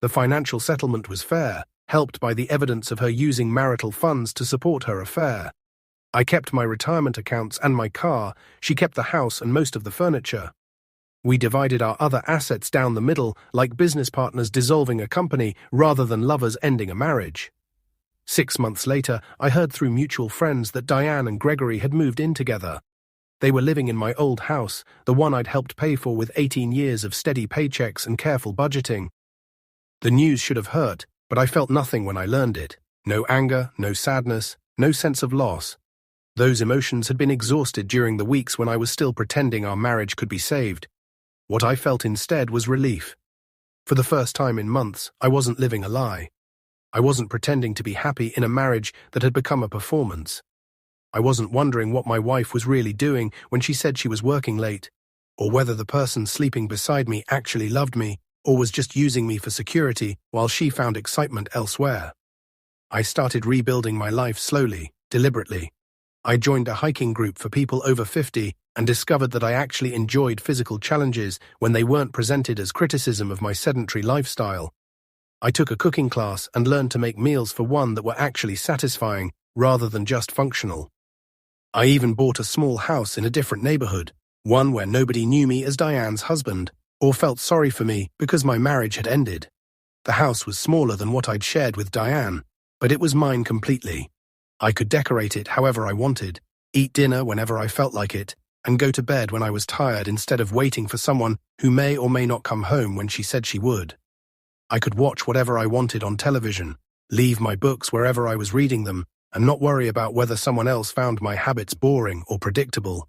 The financial settlement was fair, helped by the evidence of her using marital funds to support her affair. I kept my retirement accounts and my car. She kept the house and most of the furniture. We divided our other assets down the middle, like business partners dissolving a company rather than lovers ending a marriage. 6 months later, I heard through mutual friends that Diane and Gregory had moved in together. They were living in my old house, the one I'd helped pay for with 18 years of steady paychecks and careful budgeting. The news should have hurt, but I felt nothing when I learned it. No anger, no sadness, no sense of loss. Those emotions had been exhausted during the weeks when I was still pretending our marriage could be saved. What I felt instead was relief. For the first time in months, I wasn't living a lie. I wasn't pretending to be happy in a marriage that had become a performance. I wasn't wondering what my wife was really doing when she said she was working late, or whether the person sleeping beside me actually loved me or was just using me for security while she found excitement elsewhere. I started rebuilding my life slowly, deliberately. I joined a hiking group for people over 50 and discovered that I actually enjoyed physical challenges when they weren't presented as criticism of my sedentary lifestyle. I took a cooking class and learned to make meals for one that were actually satisfying rather than just functional. I even bought a small house in a different neighborhood, one where nobody knew me as Diane's husband or felt sorry for me because my marriage had ended. The house was smaller than what I'd shared with Diane, but it was mine completely. I could decorate it however I wanted, eat dinner whenever I felt like it, and go to bed when I was tired instead of waiting for someone who may or may not come home when she said she would. I could watch whatever I wanted on television, leave my books wherever I was reading them, and not worry about whether someone else found my habits boring or predictable.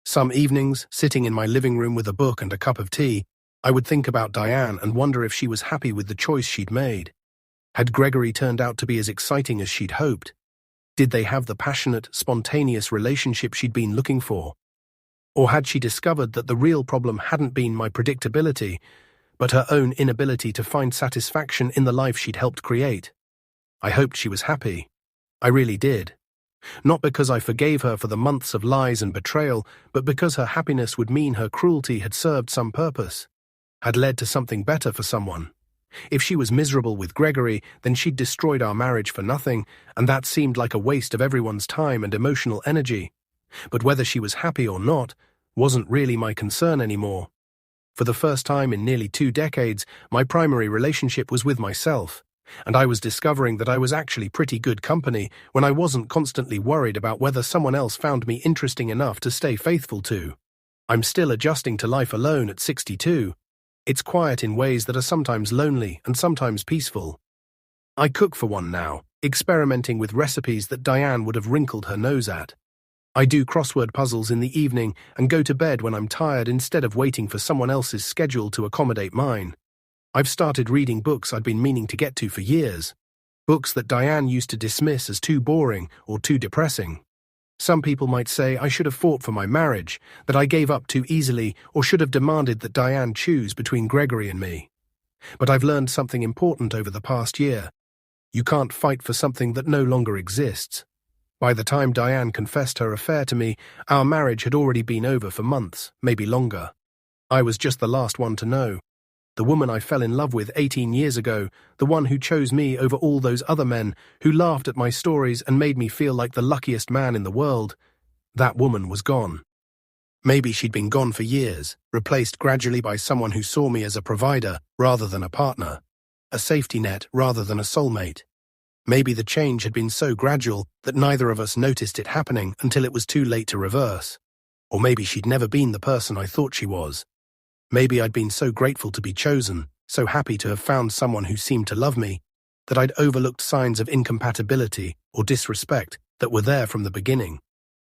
Some evenings, sitting in my living room with a book and a cup of tea, I would think about Diane and wonder if she was happy with the choice she'd made. Had Gregory turned out to be as exciting as she'd hoped? Did they have the passionate, spontaneous relationship she'd been looking for? Or had she discovered that the real problem hadn't been my predictability, but her own inability to find satisfaction in the life she'd helped create? I hoped she was happy. I really did. Not because I forgave her for the months of lies and betrayal, but because her happiness would mean her cruelty had served some purpose, had led to something better for someone. If she was miserable with Gregory, then she'd destroyed our marriage for nothing, and that seemed like a waste of everyone's time and emotional energy. But whether she was happy or not wasn't really my concern anymore. For the first time in nearly 2 decades, my primary relationship was with myself, and I was discovering that I was actually pretty good company when I wasn't constantly worried about whether someone else found me interesting enough to stay faithful to. I'm still adjusting to life alone at 62. It's quiet in ways that are sometimes lonely and sometimes peaceful. I cook for one now, experimenting with recipes that Diane would have wrinkled her nose at. I do crossword puzzles in the evening and go to bed when I'm tired instead of waiting for someone else's schedule to accommodate mine. I've started reading books I'd been meaning to get to for years. Books that Diane used to dismiss as too boring or too depressing. Some people might say I should have fought for my marriage, that I gave up too easily, or should have demanded that Diane choose between Gregory and me. But I've learned something important over the past year. You can't fight for something that no longer exists. By the time Diane confessed her affair to me, our marriage had already been over for months, maybe longer. I was just the last one to know. The woman I fell in love with 18 years ago, the one who chose me over all those other men, who laughed at my stories and made me feel like the luckiest man in the world, that woman was gone. Maybe she'd been gone for years, replaced gradually by someone who saw me as a provider rather than a partner, a safety net rather than a soulmate. Maybe the change had been so gradual that neither of us noticed it happening until it was too late to reverse. Or maybe she'd never been the person I thought she was. Maybe I'd been so grateful to be chosen, so happy to have found someone who seemed to love me, that I'd overlooked signs of incompatibility or disrespect that were there from the beginning.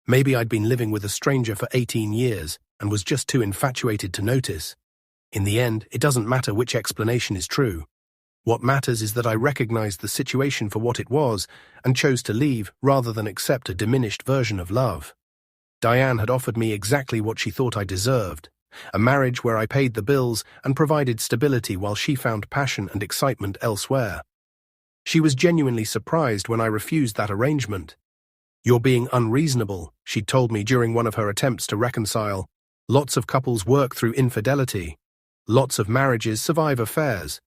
Maybe I'd been living with a stranger for 18 years and was just too infatuated to notice. In the end, it doesn't matter which explanation is true. What matters is that I recognized the situation for what it was and chose to leave rather than accept a diminished version of love. Diane had offered me exactly what she thought I deserved. A marriage where I paid the bills and provided stability while she found passion and excitement elsewhere. She was genuinely surprised when I refused that arrangement. "You're being unreasonable," she told me during one of her attempts to reconcile. "Lots of couples work through infidelity. Lots of marriages survive affairs.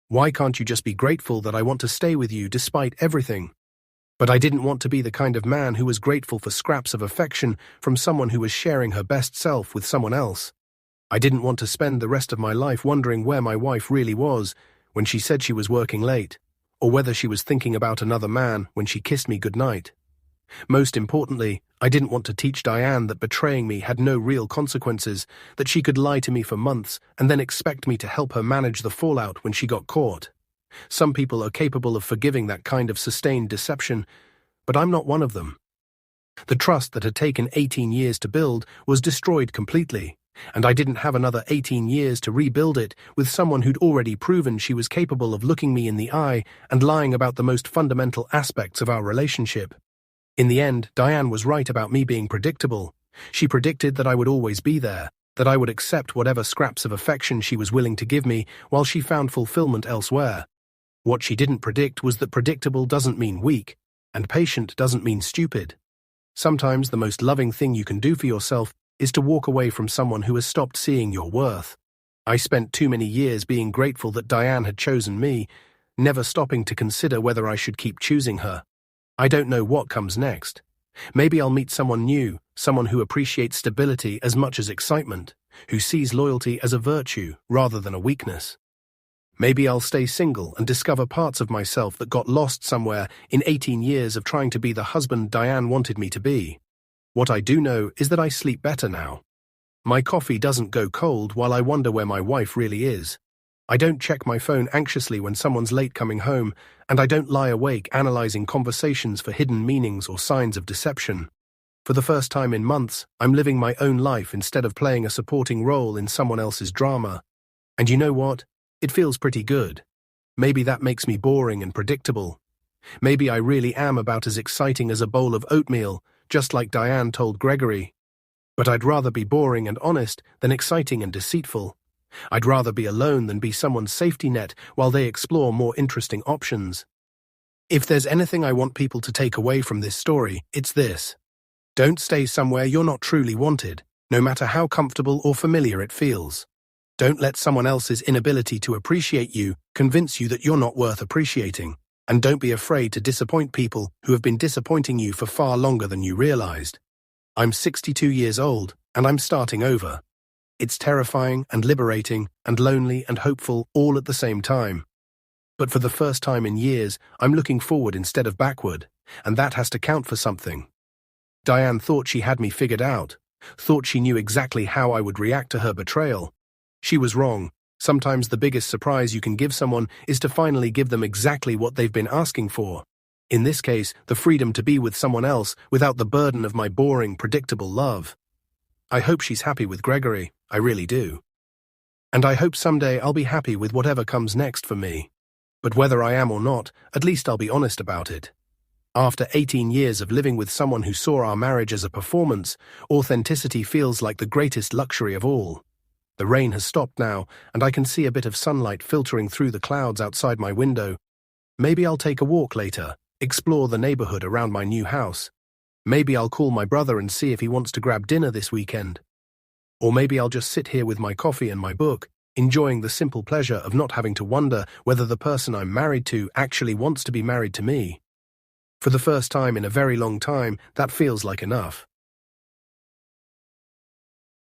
Why can't you just be grateful that I want to stay with you despite everything?" But I didn't want to be the kind of man who was grateful for scraps of affection from someone who was sharing her best self with someone else. I didn't want to spend the rest of my life wondering where my wife really was when she said she was working late, or whether she was thinking about another man when she kissed me goodnight. Most importantly, I didn't want to teach Diane that betraying me had no real consequences, that she could lie to me for months and then expect me to help her manage the fallout when she got caught. Some people are capable of forgiving that kind of sustained deception, but I'm not one of them. The trust that had taken 18 years to build was destroyed completely, And I didn't have another 18 years to rebuild it with someone who'd already proven she was capable of looking me in the eye and lying about the most fundamental aspects of our relationship. In the end, Diane was right about me being predictable. She predicted that I would always be there, that I would accept whatever scraps of affection she was willing to give me while she found fulfillment elsewhere. What she didn't predict was that predictable doesn't mean weak, and patient doesn't mean stupid. Sometimes the most loving thing you can do for yourself is to walk away from someone who has stopped seeing your worth. I spent too many years being grateful that Diane had chosen me, never stopping to consider whether I should keep choosing her. I don't know what comes next. Maybe I'll meet someone new, someone who appreciates stability as much as excitement, who sees loyalty as a virtue rather than a weakness. Maybe I'll stay single and discover parts of myself that got lost somewhere in 18 years of trying to be the husband Diane wanted me to be. What I do know is that I sleep better now. My coffee doesn't go cold while I wonder where my wife really is. I don't check my phone anxiously when someone's late coming home, and I don't lie awake analyzing conversations for hidden meanings or signs of deception. For the first time in months, I'm living my own life instead of playing a supporting role in someone else's drama. And you know what? It feels pretty good. Maybe that makes me boring and predictable. Maybe I really am about as exciting as a bowl of oatmeal, just like Diane told Gregory. But I'd rather be boring and honest than exciting and deceitful. I'd rather be alone than be someone's safety net while they explore more interesting options. If there's anything I want people to take away from this story, it's this. Don't stay somewhere you're not truly wanted, no matter how comfortable or familiar it feels. Don't let someone else's inability to appreciate you convince you that you're not worth appreciating. And don't be afraid to disappoint people who have been disappointing you for far longer than you realized. I'm 62 years old, and I'm starting over. It's terrifying and liberating and lonely and hopeful all at the same time. But for the first time in years, I'm looking forward instead of backward, and that has to count for something. Diane thought she had me figured out, thought she knew exactly how I would react to her betrayal. She was wrong. Sometimes the biggest surprise you can give someone is to finally give them exactly what they've been asking for. In this case, the freedom to be with someone else without the burden of my boring, predictable love. I hope she's happy with Gregory, I really do. And I hope someday I'll be happy with whatever comes next for me. But whether I am or not, at least I'll be honest about it. After 18 years of living with someone who saw our marriage as a performance, authenticity feels like the greatest luxury of all. The rain has stopped now, and I can see a bit of sunlight filtering through the clouds outside my window. Maybe I'll take a walk later, explore the neighborhood around my new house. Maybe I'll call my brother and see if he wants to grab dinner this weekend. Or maybe I'll just sit here with my coffee and my book, enjoying the simple pleasure of not having to wonder whether the person I'm married to actually wants to be married to me. For the first time in a very long time, that feels like enough.